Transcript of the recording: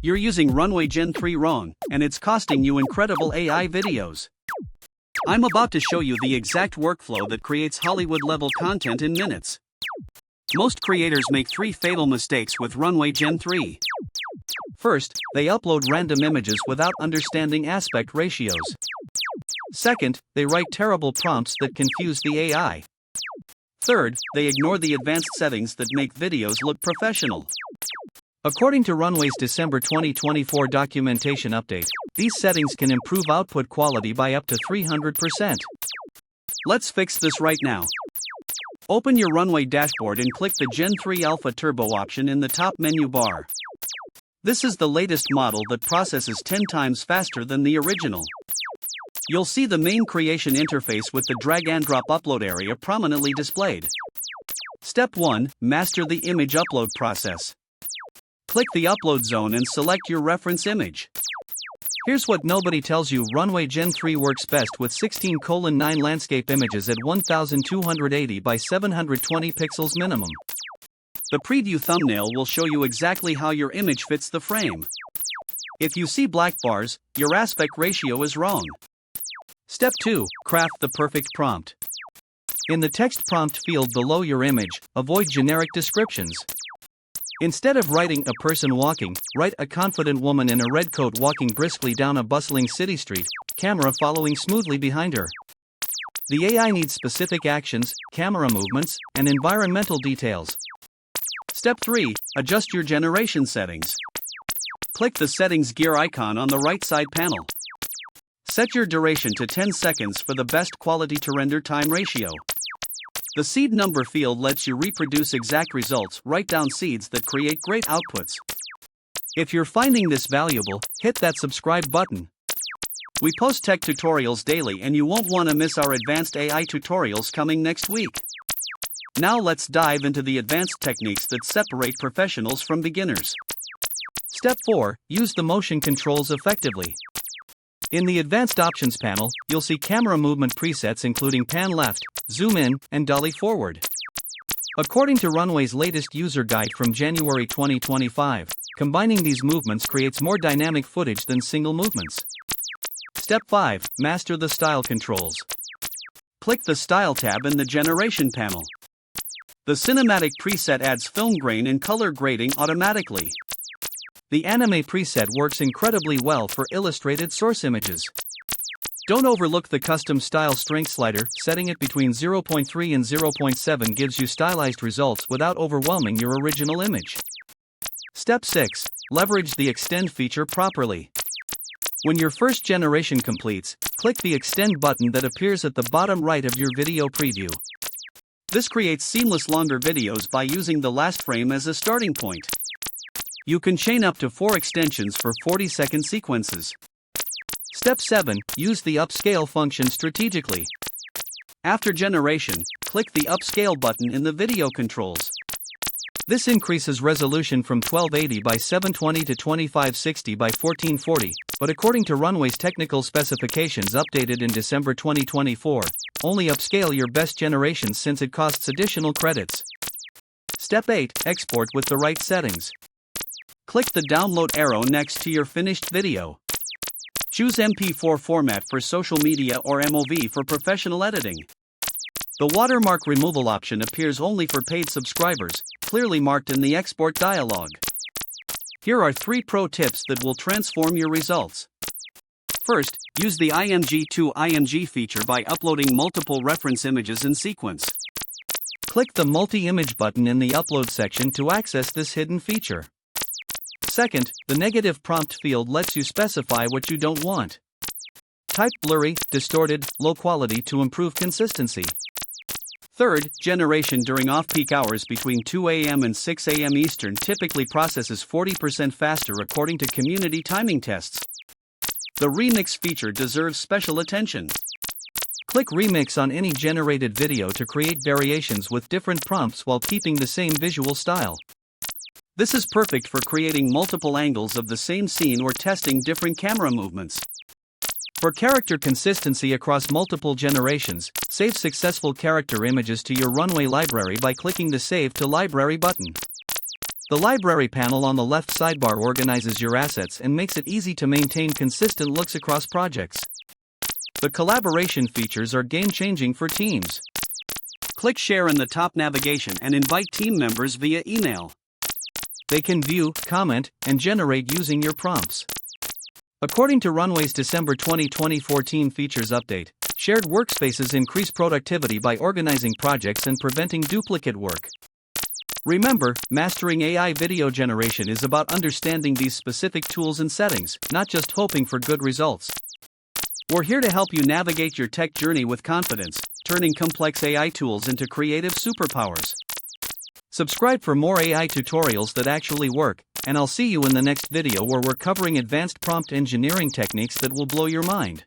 You're using Runway Gen 3 wrong, and it's costing you incredible AI videos. I'm about to show you the exact workflow that creates Hollywood-level content in minutes. Most creators make 3 fatal mistakes with Runway Gen 3. First, they upload random images without understanding aspect ratios. Second, they write terrible prompts that confuse the AI. Third, they ignore the advanced settings that make videos look professional. According to Runway's December 2024 documentation update, these settings can improve output quality by up to 300%. Let's fix this right now. Open your Runway dashboard and click the Gen 3 Alpha Turbo option in the top menu bar. This is the latest model that processes 10 times faster than the original. You'll see the main creation interface with the drag-and-drop upload area prominently displayed. Step 1. Master the image upload process. Click the upload zone and select your reference image. Here's what nobody tells you: Runway Gen 3 works best with 16:9 landscape images at 1280 by 720 pixels minimum. The preview thumbnail will show you exactly how your image fits the frame. If you see black bars, your aspect ratio is wrong. Step 2. Craft the perfect prompt. In the text prompt field below your image, avoid generic descriptions. Instead of writing "a person walking," write "a confident woman in a red coat walking briskly down a bustling city street, camera following smoothly behind her." The AI needs specific actions, camera movements, and environmental details. Step 3. Adjust your generation settings. Click the settings gear icon on the right side panel. Set your duration to 10 seconds for the best quality to render time ratio. The seed number field lets you reproduce exact results. Write down seeds that create great outputs. If you're finding this valuable, hit that subscribe button. We post tech tutorials daily and you won't want to miss our advanced AI tutorials coming next week. Now let's dive into the advanced techniques that separate professionals from beginners. Step 4. Use the motion controls effectively. In the Advanced Options panel, you'll see camera movement presets including pan left, zoom in, and dolly forward. According to Runway's latest user guide from January 2025, combining these movements creates more dynamic footage than single movements. Step 5. Master the style controls. Click the Style tab in the Generation panel. The cinematic preset adds film grain and color grading automatically. The anime preset works incredibly well for illustrated source images. Don't overlook the custom style strength slider. Setting it between 0.3 and 0.7 gives you stylized results without overwhelming your original image. Step 6. Leverage the extend feature properly. When your first generation completes, click the extend button that appears at the bottom right of your video preview. This creates seamless longer videos by using the last frame as a starting point. You can chain up to 4 extensions for 40-second sequences. Step 7. Use the upscale function strategically. After generation, click the upscale button in the video controls. This increases resolution from 1280 by 720 to 2560 by 1440, but according to Runway's technical specifications updated in December 2024, only upscale your best generations since it costs additional credits. Step 8. Export with the right settings. Click the download arrow next to your finished video. Choose MP4 format for social media or MOV for professional editing. The watermark removal option appears only for paid subscribers, clearly marked in the export dialog. Here are 3 pro tips that will transform your results. First, use the IMG to IMG feature by uploading multiple reference images in sequence. Click the multi-image button in the upload section to access this hidden feature. Second, the negative prompt field lets you specify what you don't want. Type blurry, distorted, low quality to improve consistency. Third, generation during off-peak hours between 2 a.m. and 6 a.m. Eastern typically processes 40% faster according to community timing tests. The remix feature deserves special attention. Click remix on any generated video to create variations with different prompts while keeping the same visual style. This is perfect for creating multiple angles of the same scene or testing different camera movements. For character consistency across multiple generations, save successful character images to your Runway library by clicking the Save to Library button. The library panel on the left sidebar organizes your assets and makes it easy to maintain consistent looks across projects. The collaboration features are game-changing for teams. Click Share in the top navigation and invite team members via email. They can view, comment, and generate using your prompts. According to Runway's December 2020 14 features update, shared workspaces increase productivity by organizing projects and preventing duplicate work. Remember, mastering AI video generation is about understanding these specific tools and settings, not just hoping for good results. We're here to help you navigate your tech journey with confidence, turning complex AI tools into creative superpowers. Subscribe for more AI tutorials that actually work, and I'll see you in the next video where we're covering advanced prompt engineering techniques that will blow your mind.